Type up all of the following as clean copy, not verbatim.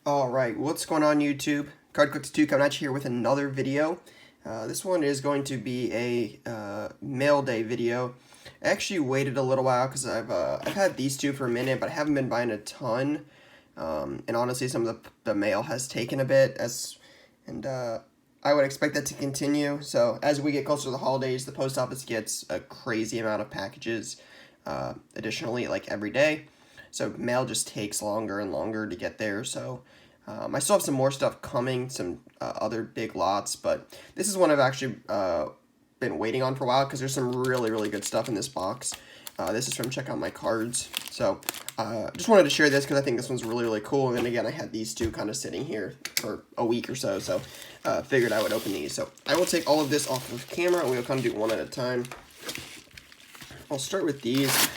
Alright, what's going on YouTube? CardClicks2 coming at you here with another video. This one is going to be a mail day video. I actually waited a little while because I've had these two for a minute, but I haven't been buying a ton. And honestly, some of the mail has taken a bit, and I would expect that to continue. So as we get closer to the holidays, the post office gets a crazy amount of packages additionally, like every day. So mail just takes longer and longer to get there. So I still have some more stuff coming, some other big lots, but this is one I've actually been waiting on for a while because there's some really good stuff in this box. This is from Check Out My Cards. So just wanted to share this because I think this one's really cool. And then again, I had these two kind of sitting here for a week or so, so figured I would open these. So I will take all of this off of camera and we'll kind of do one at a time. I'll start with these.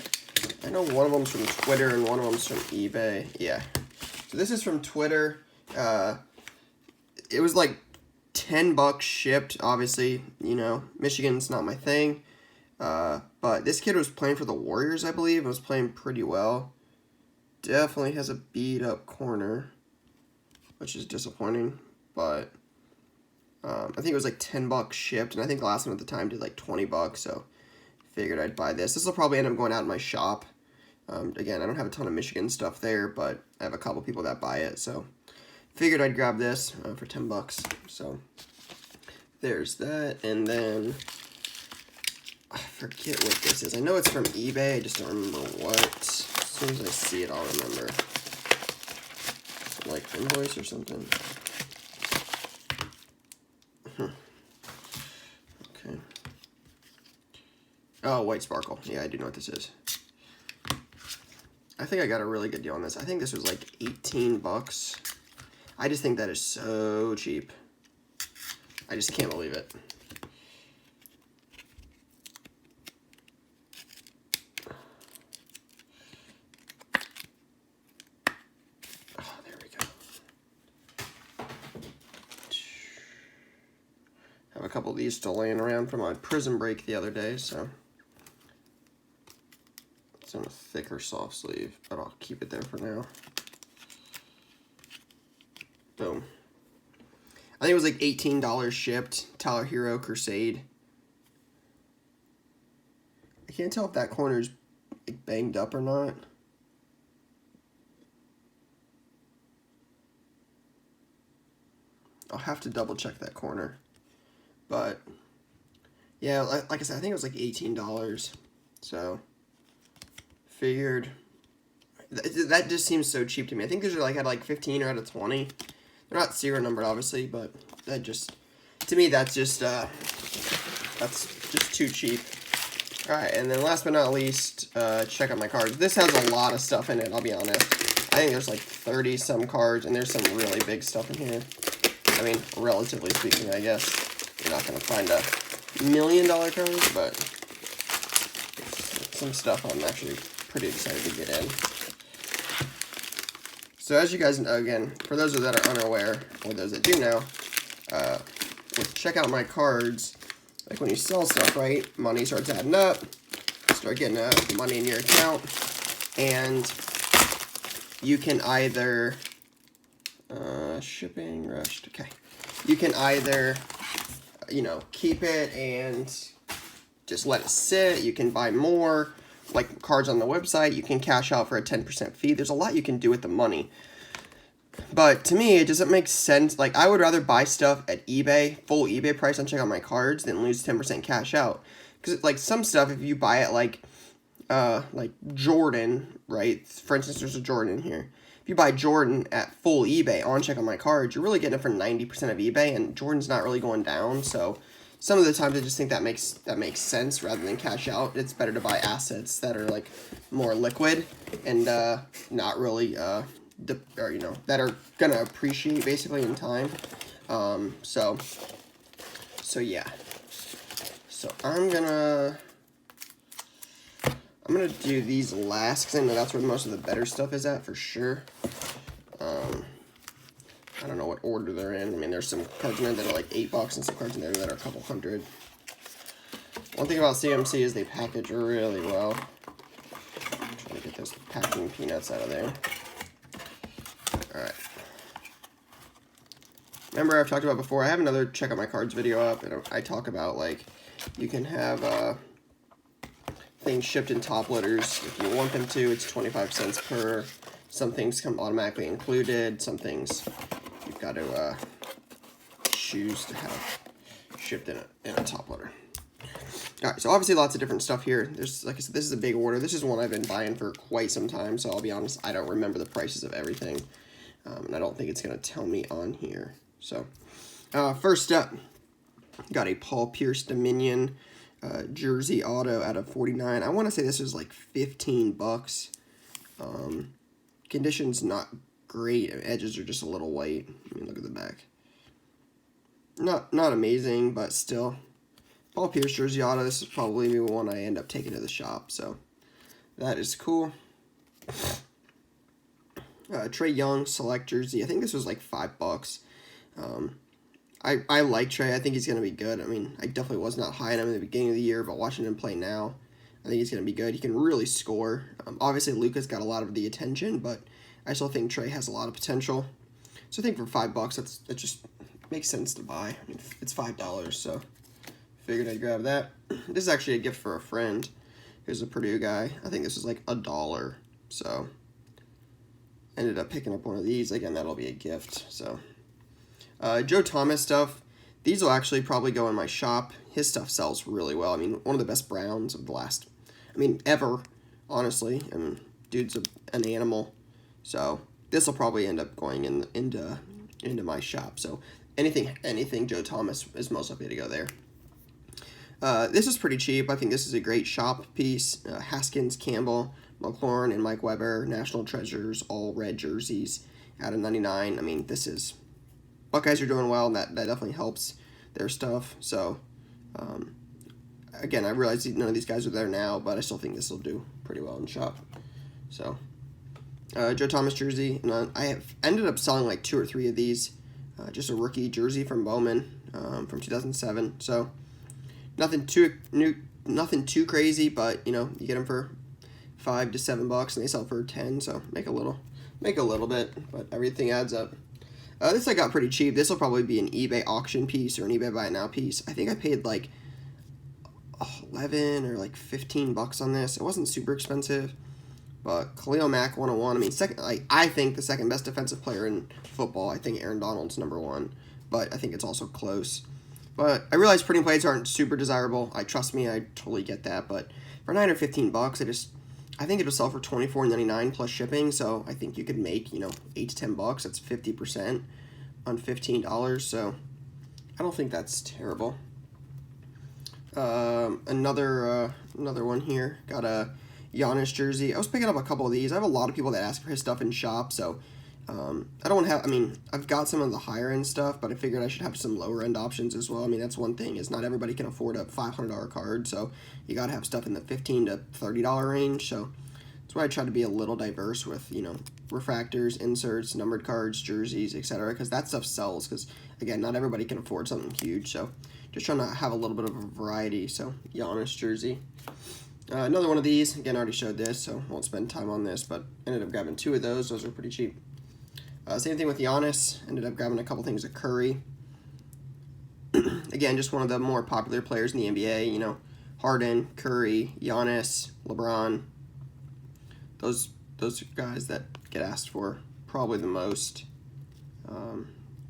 I know one of them's from Twitter and one of them's from eBay. Yeah. So this is from Twitter. It was like $10 shipped. Obviously, you know, Michigan's not my thing. But this kid was playing for the Warriors, I believe. Was playing pretty well. Definitely has a beat up corner, which is disappointing. But I think it was like $10 shipped, and I think the last one at the time did like $20. So figured I'd buy this. This will probably end up going out in my shop. Again, I don't have a ton of Michigan stuff there, but I have a couple people that buy it, so figured I'd grab this for $10. So there's that, and then I forget what this is. I know it's from eBay. I just don't remember what. As soon as I see it, I'll remember. Like invoice or something. Okay. Oh, White Sparkle. Yeah, I do know what this is. I think I got a really good deal on this. I think this was like $18. I just think that is so cheap. I just can't believe it. Oh, there we go. Have a couple of these still laying around from my prison break the other day, so it's in a thicker soft sleeve, but I'll keep it there for now. Boom. I think it was like $18 shipped. Tyler Hero Crusade. I can't tell if that corner's like banged up or not. I'll have to double check that corner. But yeah, like I said, I think it was like $18. So figured that just seems so cheap to me. I think these are like had like 15 or out of 20. They're not serial numbered, obviously, but that just, to me, that's just too cheap. All right, and then last but not least, Check Out My Cards. This has a lot of stuff in it, I'll be honest. I think there's like 30-some cards, and there's some really big stuff in here. I mean, relatively speaking, I guess. You're not going to find a $1 million card, but some stuff I'm actually pretty excited to get in. So as you guys know, again, for those that are unaware, or those that do know, with Check Out My Cards, like when you sell stuff, right, money starts adding up, start getting money in your account, and you can either, shipping rushed, okay, you can either, you know, keep it and just let it sit, you can buy more, like cards on the website, you can cash out for a 10% fee. There's a lot you can do with the money. But to me, it doesn't make sense. Like, I would rather buy stuff at eBay, full eBay price on Check Out My Cards, than lose 10% cash out. Because, like, some stuff, if you buy it, like Jordan, right? For instance, there's a Jordan here. If you buy Jordan at full eBay on Check Out My Cards, you're really getting it for 90% of eBay, and Jordan's not really going down, so some of the times I just think that makes sense rather than cash out. It's better to buy assets that are like more liquid and not really or you know, that are gonna appreciate basically in time. So yeah. So I'm gonna do these last because I know that's where most of the better stuff is at for sure. I don't know what order they're in. I mean, there's some cards in there that are like $8 and some cards in there that are a couple hundred. One thing about CMC is they package really well. I'm trying to get those packing peanuts out of there. Alright. remember I've talked about before, I have another check out my cards video up, and I talk about, like, you can have things shipped in top loaders if you want them to. It's 25 cents per. Some things come automatically included. Some things you've got to choose to have shipped in a top loader. Alright, so obviously lots of different stuff here. There's, like I said, this is a big order. This is one I've been buying for quite some time, so I'll be honest, I don't remember the prices of everything. And I don't think it's going to tell me on here. So, first up, got a Paul Pierce Dominion jersey auto out of 49. I want to say this was like 15 bucks. Condition's not great. Edges are just a little white. I mean, look at the back. Not amazing, but still. Paul Pierce jersey auto. This is probably the one I end up taking to the shop, so that is cool. Trae Young select jersey. I think this was like $5. I like Trae. I think he's going to be good. I mean, I definitely was not high on him in the beginning of the year, but watching him play now, I think he's going to be good. He can really score. Obviously, Luka's got a lot of the attention, but I still think Trae has a lot of potential. So I think for $5, that just makes sense to buy. I mean, it's $5, so figured I'd grab that. This is actually a gift for a friend who's a Purdue guy. I think this was like $1, so ended up picking up one of these. Again, that'll be a gift. So Joe Thomas stuff. These will actually probably go in my shop. His stuff sells really well. I mean, one of the best Browns of the last, ever, honestly. I mean, dude's an animal. So this will probably end up going into my shop. So anything Joe Thomas is most likely to go there. This is pretty cheap. I think this is a great shop piece. Haskins, Campbell, McLaurin, and Mike Weber, National Treasures, all red jerseys out of 99. I mean, this is... Buckeyes are doing well, and that definitely helps their stuff. So, again, I realize none of these guys are there now, but I still think this will do pretty well in shop. So, Joe Thomas jersey. And I have ended up selling like 2 or 3 of these. Just a rookie jersey from Bowman from 2007. So, nothing too crazy, but you know, you get them for $5 to $7, and they sell for 10. So make a little bit, but everything adds up. This I got pretty cheap. This will probably be an eBay auction piece or an eBay buy it now piece. I think I paid like 11 or like 15 bucks on this. It wasn't super expensive, but Khalil Mack 101. I mean, I think the second best defensive player in football. I think Aaron Donald's #1, but I think it's also close. But I realize printing plates aren't super desirable. Trust me, I totally get that. But for 9 or 15 bucks, I think it'll sell for $24.99 plus shipping. So I think you could make, you know, 8 to 10 bucks. That's 50% on $15. So I don't think that's terrible. Another one here. Got a Giannis jersey. I was picking up a couple of these. I have a lot of people that ask for his stuff in shop. So I don't have, I've got some of the higher end stuff, but I figured I should have some lower end options as well. I mean, that's one thing, is not everybody can afford a $500 card, so you got to have stuff in the $15 to $30 range. So that's why I try to be a little diverse with, you know, refractors, inserts, numbered cards, jerseys, etc., because that stuff sells, because again, not everybody can afford something huge. So just trying to have a little bit of a variety. So Giannis jersey. Another one of these, again, I already showed this, so won't spend time on this, but ended up grabbing 2 of those. Those are pretty cheap. Same thing with Giannis. Ended up grabbing a couple things of Curry. Again, just one of the more popular players in the NBA. You know, Harden, Curry, Giannis, LeBron. Those guys that get asked for probably the most.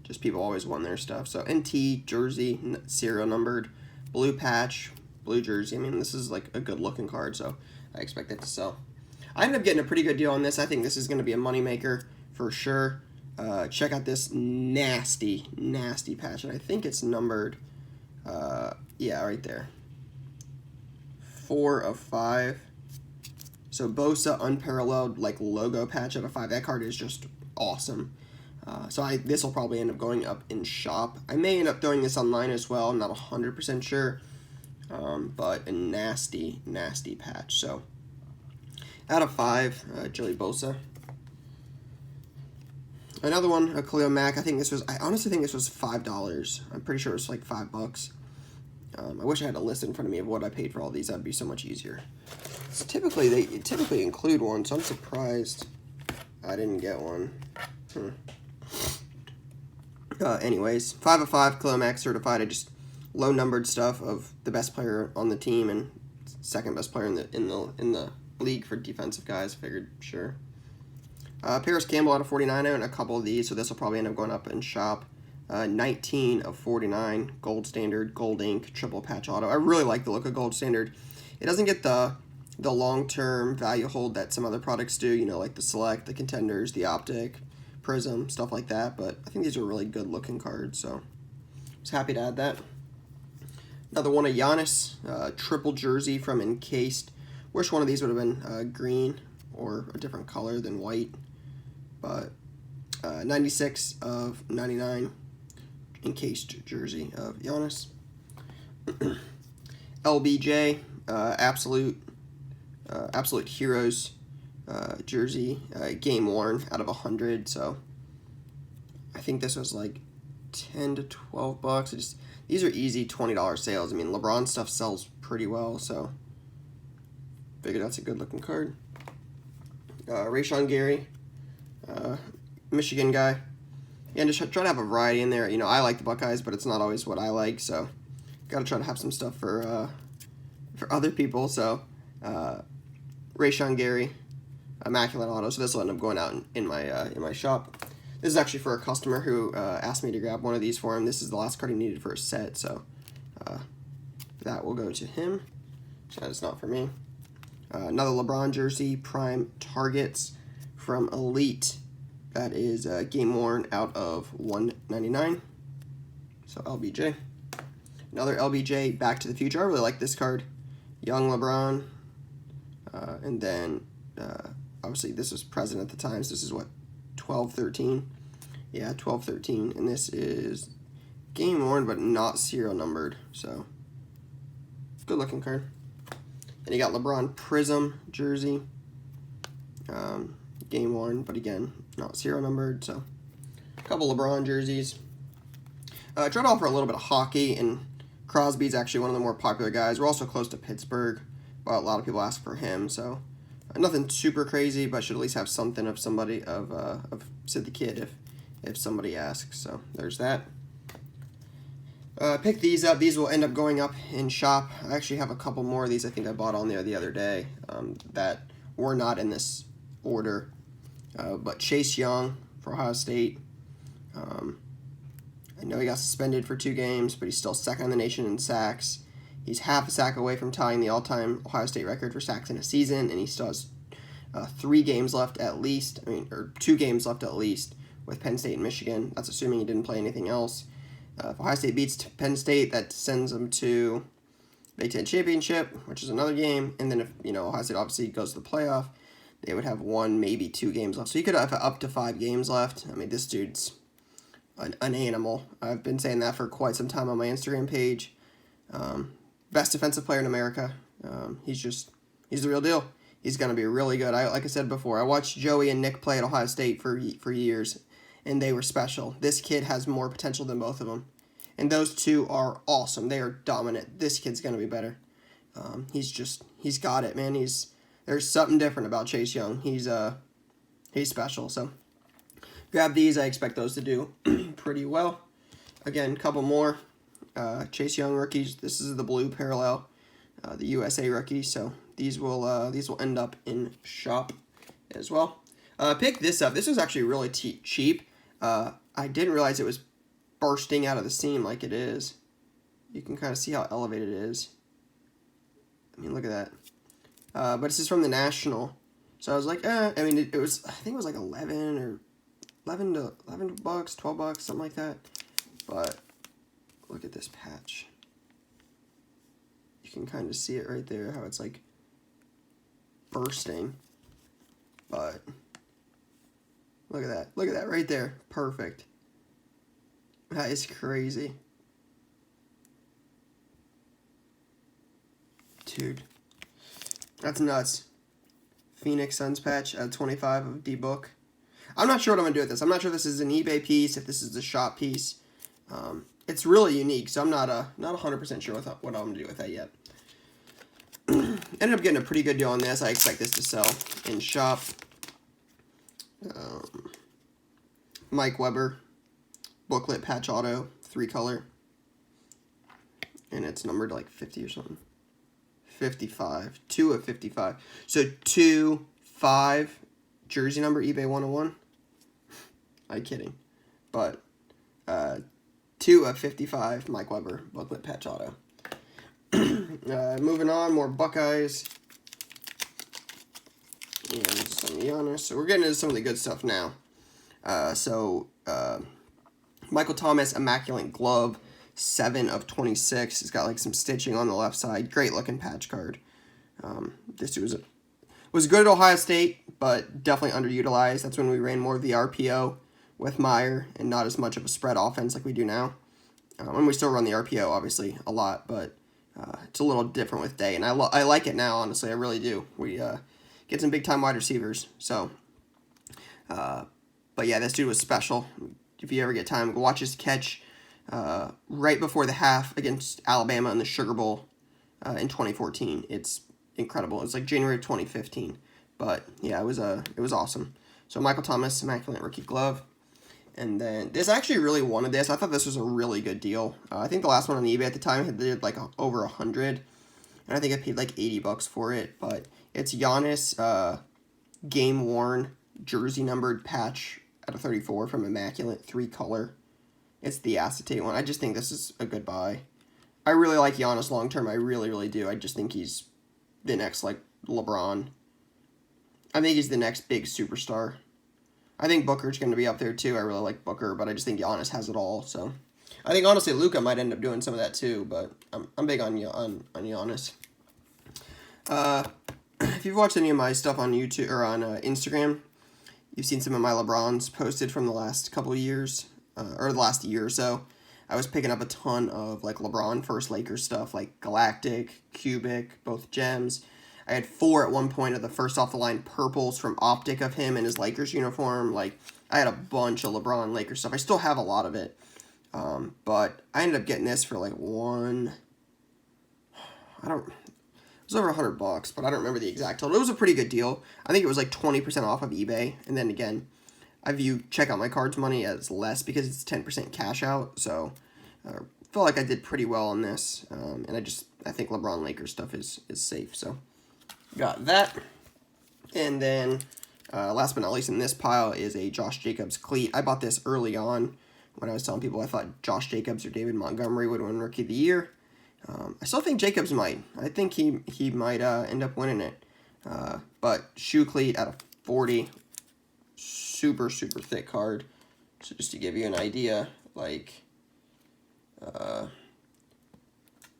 Just people always want their stuff. So NT jersey, serial numbered, blue patch, blue jersey. I mean, this is like a good looking card, so I expect it to sell. I ended up getting a pretty good deal on this. I think this is going to be a moneymaker for sure. Check out this nasty patch, and I think it's numbered, yeah, right there, 4 of 5. So Bosa unparalleled, like, logo patch out of 5. That card is just awesome. So this will probably end up going up in shop. I may end up throwing this online as well. I'm not 100% sure, but a nasty patch. So out of 5, Joey Bosa. Another one, a Khalil Mack. I honestly think this was $5. I'm pretty sure it's like $5. I wish I had a list in front of me of what I paid for all these. That'd be so much easier. So they typically include one, so I'm surprised I didn't get one. Anyways, 5 of 5 Climax certified. I just low numbered stuff of the best player on the team and second best player in the league for defensive guys. Figured sure. Paris Campbell out of 49 and a couple of these, so this will probably end up going up in shop. 19 of 49 gold standard, gold ink, triple patch auto. I really like the look of gold standard. It doesn't get the long-term value hold that some other products do, you know, like the Select, the Contenders, the Optic, Prism, stuff like that, but I think these are really good looking cards, so I was happy to add that. Another one of Giannis, triple jersey from Encased. Wish one of these would have been green or a different color than white, but 96 of 99 Encased jersey of Giannis. LBJ, Absolute Heroes jersey, game worn out of 100. So I think this was like 10 to 12 bucks. These are easy $20 sales. I mean, LeBron stuff sells pretty well, so figured that's a good looking card. Rayshawn Gary, Michigan guy. Yeah, and just try to have a variety in there. You know, I like the Buckeyes, but it's not always what I like, so got to try to have some stuff for other people. So Rayshawn Gary, immaculate auto. So this will end up going out in my shop. This is actually for a customer who asked me to grab one of these for him. This is the last card he needed for a set, so that will go to him. So that is not for me. Another LeBron jersey, Prime Targets from Elite. That is game worn out of 199. So LBJ. Another LBJ, Back to the Future. I really like this card. Young LeBron. And then, obviously, this was present at the time. So this is what, 12-13? Yeah, 12-13. And this is game worn, but not serial numbered. So, good looking card. And you got LeBron Prism jersey. Game worn, but again, not serial numbered. So, a couple LeBron jerseys. Tried to offer a little bit of hockey, and Crosby's actually one of the more popular guys. We're also close to Pittsburgh, but a lot of people ask for him. So, nothing super crazy, but should at least have something of somebody of Sid the Kid if somebody asks. So, there's that. Pick these up. These will end up going up in shop. I actually have a couple more of these I think I bought on there the other day that were not in this order. But Chase Young for Ohio State. I know he got suspended for 2 games, but he's still second in the nation in sacks. He's half a sack away from tying the all-time Ohio State record for sacks in a season, and he still has 3 games left at least. Or 2 games left at least with Penn State and Michigan. That's assuming he didn't play anything else. If Ohio State beats Penn State, that sends them to Big Ten Championship, which is another game. And then if Ohio State obviously goes to the playoff, they would have 1, maybe 2 games left. So you could have up to 5 games left. I mean, this dude's an animal. I've been saying that for quite some time on my Instagram page. Best defensive player in America. He's the real deal. He's going to be really good. Like I said before, I watched Joey and Nick play at Ohio State for years, and they were special. This kid has more potential than both of them. And those two are awesome. They are dominant. This kid's going to be better. He's got it, man. There's something different about Chase Young. He's special. So grab these. I expect those to do pretty well. Again, a couple more. Chase Young rookies. This is the blue parallel, the USA rookie. So these will end up in shop as well. Pick this up. This was actually really cheap. I didn't realize it was bursting out of the seam like it is. You can kind of see how elevated it is. I mean, look at that. But this is from the National. So I was like, I mean, it was, I think it was like 11 bucks, 12 bucks, something like that. But look at this patch. You can kind of see it right there, how it's like bursting. But look at that. Look at that right there. Perfect. That is crazy. Dude. That's nuts. Phoenix Suns patch at 25 of D-Book. I'm not sure what I'm going to do with this. I'm not sure if this is an eBay piece, if this is a shop piece. It's really unique, so I'm not 100% sure what I'm going to do with that yet. Ended up getting a pretty good deal on this. I expect this to sell in shop. Mike Weber. booklet patch auto, 3-color. And it's numbered like 50 or something. 55. 2 of 55. So 2, 5, jersey number, eBay 101. I'm kidding. But 2 of 55, Mike Weber, booklet patch auto. Moving on, more Buckeyes. And some Giannis. So we're getting into some of the good stuff now. Michael Thomas, immaculate glove, 7 of 26. He's got like some stitching on the left side. Great looking patch card. This was good at Ohio State, but definitely underutilized. That's when we ran more of the RPO with Meyer and not as much of a spread offense like we do now. And we still run the RPO, obviously, a lot, but it's a little different with Day. And I like it now, honestly. I really do. We get some big-time wide receivers. So, but yeah, this dude was special. If you ever get time, go watch his catch right before the half against Alabama in the Sugar Bowl in 2014. It's incredible. It's like January 2015. But yeah, it was awesome. So Michael Thomas, immaculate rookie glove. And then this, I actually really wanted this. I thought this was a really good deal. I think the last one on eBay at the time had did like over 100, and I think I paid like $80 for it. But it's Giannis game worn jersey numbered patch out of 34 from immaculate, 3-color. It's the acetate one. I just think this is a good buy. I really like Giannis long term. I really, really do. I just think he's the next like LeBron. I think he's the next big superstar. I think Booker's going to be up there too. I really like Booker, but I just think Giannis has it all. So I think honestly Luka might end up doing some of that too, but I'm big on Giannis. If you've watched any of my stuff on YouTube or on Instagram, you've seen some of my LeBrons posted from the last couple of years, or the last year or so. I was picking up a ton of like LeBron first Lakers stuff, like Galactic, Cubic, both gems. I had 4 at one point of the first off the line purples from Optic of him in his Lakers uniform. Like, I had a bunch of LeBron Lakers stuff. I still have a lot of it. But I ended up getting this for like it was over $100, but I don't remember the exact total. It was a pretty good deal. I think it was like 20% off of eBay. And then again, I view check out my cards money as less because it's 10% cash out. So I feel like I did pretty well on this. And I think LeBron Lakers stuff is safe. So got that. And then last but not least in this pile is a Josh Jacobs cleat. I bought this early on when I was telling people I thought Josh Jacobs or David Montgomery would win Rookie of the Year. I still think Jacobs might. I think he might end up winning it. But shoe cleat out of 40. Super, super thick card. So just to give you an idea, like,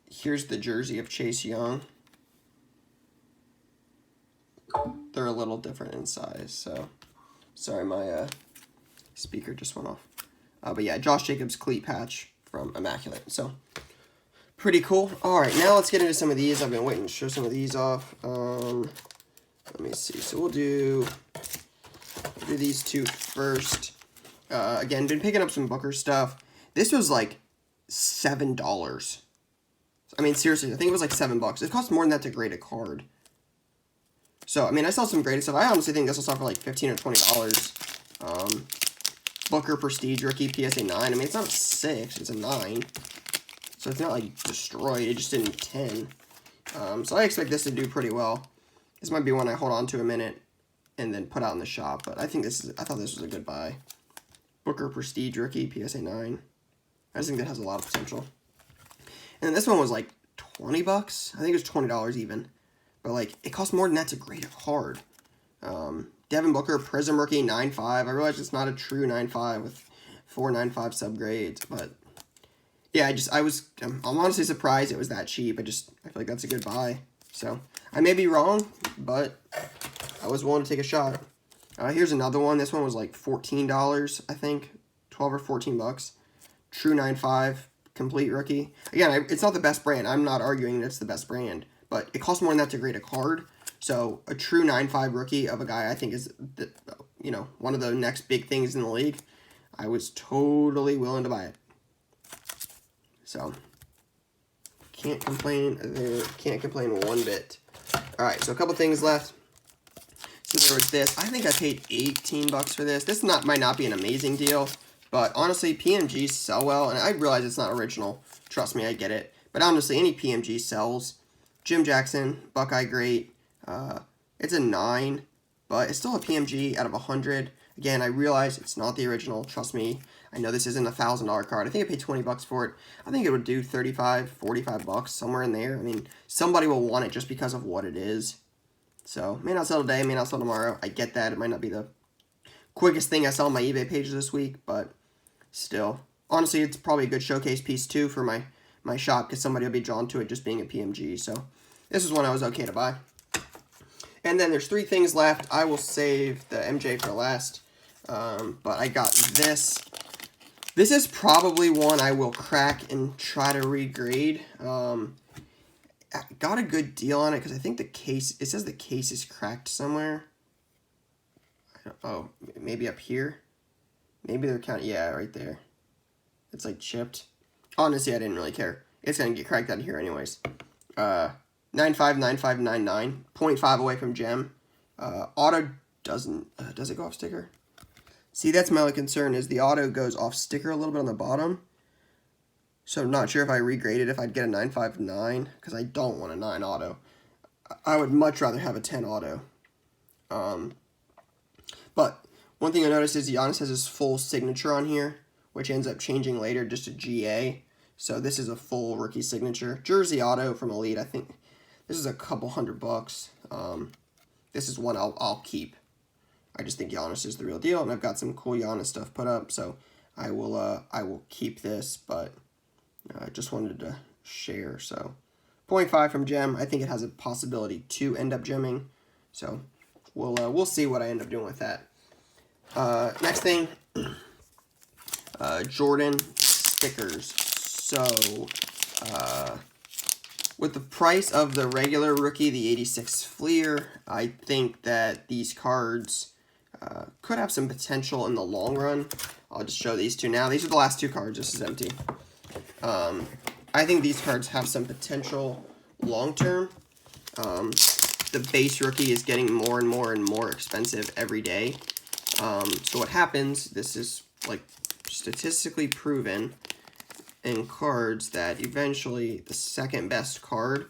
here's the jersey of Chase Young. They're a little different in size, so sorry, my speaker just went off. But yeah, Josh Jacobs cleat patch from Immaculate, so pretty cool. All right, now let's get into some of these. I've been waiting to show some of these off. Let me see. So we'll do these two first. Again, been picking up some Booker stuff. This was like $7. I mean, seriously, I think it was like $7. It costs more than that to grade a card. So, I mean, I saw some graded stuff. I honestly think this will sell for like $15 or $20. Booker Prestige Rookie PSA 9. I mean, it's not a 6, it's a 9. So it's not like destroyed, it just didn't 10. So I expect this to do pretty well. This might be one I hold on to a minute and then put out in the shop. But I thought this was a good buy. Booker Prestige Rookie PSA 9. I just think that has a lot of potential. And then this one was like $20. I think it was $20 even. But, like, it costs more than that to grade a card. Devin Booker, Prism Rookie, 9.5. I realize it's not a true 9.5 with 4 9.5 subgrades. But, yeah, I'm honestly surprised it was that cheap. I feel like that's a good buy. So, I may be wrong, but I was willing to take a shot. Here's another one. This one was like $14, I think. 12 or 14 bucks. True 9.5, complete rookie. Again, it's not the best brand. I'm not arguing that it's the best brand. But it costs more than that to grade a card. So a true 9.5 rookie of a guy I think is, one of the next big things in the league. I was totally willing to buy it. So can't complain there. Can't complain one bit. All right, so a couple things left. So there was this. I think I paid $18 for this. This might not be an amazing deal, But honestly, PMGs sell well, and I realize it's not original. Trust me, I get it. But honestly, any PMG sells. Jim Jackson, Buckeye Great. It's a 9, but it's still a PMG out of 100. Again, I realize it's not the original. Trust me. I know this isn't a $1,000 card. I think I paid 20 bucks for it. I think it would do 35, 45 bucks, somewhere in there. I mean, somebody will want it just because of what it is. So, may not sell today, may not sell tomorrow. I get that. It might not be the quickest thing I sell on my eBay page this week, but still. Honestly, it's probably a good showcase piece, too, for my shop, because somebody will be drawn to it just being a PMG. So, this is one I was okay to buy. And then there's 3 things left. I will save the MJ for last. But I got this. This is probably one I will crack and try to regrade. I got a good deal on it because I think the case, it says the case is cracked somewhere. Oh, maybe up here. Maybe they're counting, yeah, right there. It's like chipped. Honestly, I didn't really care. It's going to get cracked out of here anyways. 959599, 0.5 away from gem. Auto doesn't, does it go off sticker? See, that's my only concern is the auto goes off sticker a little bit on the bottom. So I'm not sure if I regraded if I'd get a 959 because I don't want a 9 auto. I would much rather have a 10 auto. But one thing I noticed is Giannis has his full signature on here, which ends up changing later just to GA. So this is a full rookie signature. Jersey auto from Elite, I think this is a couple $100. This is one I'll keep. I just think Giannis is the real deal, and I've got some cool Giannis stuff put up, so I will keep this, but I just wanted to share. So 0.5 from gem. I think it has a possibility to end up gemming, so we'll see what I end up doing with that. Next thing, Jordan stickers. So with the price of the regular rookie, the 86 Fleer, I think that these cards could have some potential in the long run. I'll just show these two now. These are the last 2 cards. This is empty. I think these cards have some potential long term. The base rookie is getting more and more and more expensive every day. So what happens, this is like statistically proven in cards, that eventually the second best card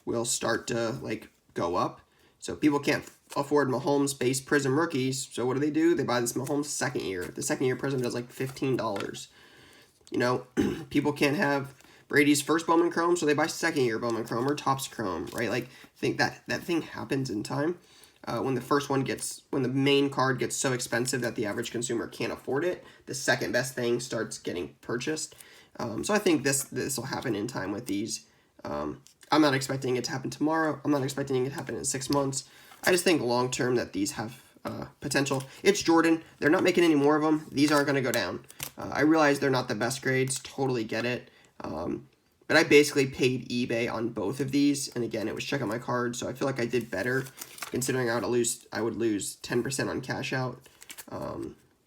will start to like go up. So people can't afford Mahomes base Prism rookies, so what do? They buy this Mahomes second year. The second year Prism does like $15. You know, people can't have Brady's first Bowman Chrome, so they buy second year Bowman Chrome or Topps Chrome, right? Like, I think that thing happens in time. When the main card gets so expensive that the average consumer can't afford it, the second best thing starts getting purchased. So I think this will happen in time with these. I'm not expecting it to happen tomorrow. I'm not expecting it to happen in 6 months. I just think long term that these have potential. It's Jordan. They're not making any more of them. These aren't going to go down. I realize they're not the best grades. Totally get it. But I basically paid eBay on both of these. And again, it was check out my card. So I feel like I did better considering I would lose 10% on cash out.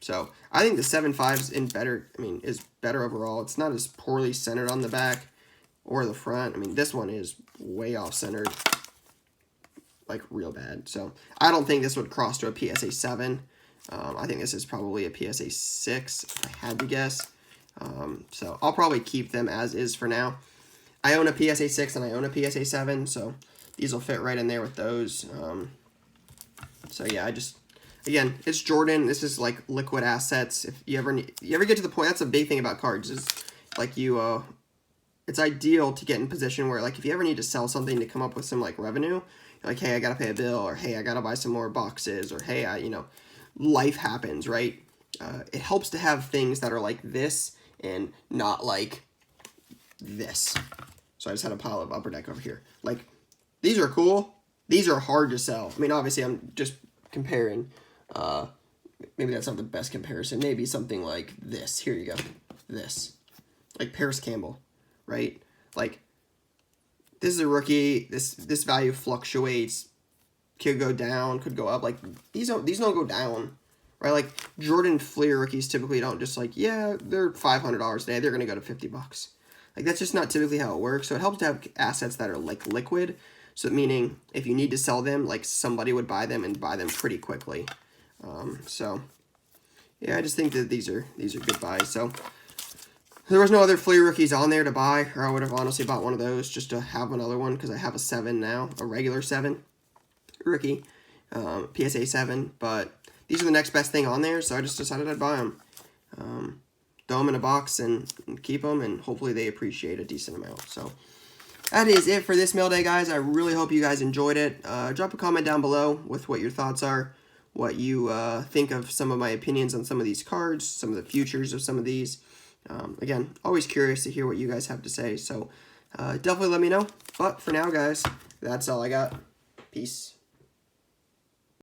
So I think the 7.5 is better overall. It's not as poorly centered on the back or the front. I mean, this one is way off centered, like real bad. So I don't think this would cross to a PSA 7. I think this is probably a PSA 6 if I had to guess. So I'll probably keep them as is for now. I own a PSA 6 and I own a PSA 7, so these will fit right in there with those. So yeah, again, it's Jordan. This is like liquid assets. If you ever get to the point, that's a big thing about cards, is like it's ideal to get in position where, like, if you ever need to sell something to come up with some like revenue, you're like, hey, I gotta pay a bill, or hey, I gotta buy some more boxes, or hey, life happens, right? It helps to have things that are like this and not like this. So I just had a pile of Upper Deck over here. Like, these are cool. These are hard to sell. I mean, obviously, I'm just comparing. Maybe that's not the best comparison. Maybe something like this. Here you go. This. Like Paris Campbell, right? Like, this is a rookie. This value fluctuates. Could go down, could go up. Like, these don't go down, right? Like, Jordan Fleer rookies typically don't just like, yeah, they're $500 today. They're going to go to $50. Like, that's just not typically how it works. So it helps to have assets that are like liquid. So meaning if you need to sell them, like somebody would buy them and buy them pretty quickly. So yeah, I just think that these are good buys. So there was no other flea rookies on there to buy, or I would have honestly bought one of those just to have another one because I have a 7 now, a regular 7 rookie, PSA 7. But these are the next best thing on there, so I just decided I'd buy them. Throw them in a box and keep them, and hopefully they appreciate a decent amount. So that is it for this mail day, guys. I really hope you guys enjoyed it. Drop a comment down below with what your thoughts are, what you think of some of my opinions on some of these cards, some of the futures of some of these. Again, always curious to hear what you guys have to say, so definitely let me know. But for now, guys, that's all I got. Peace.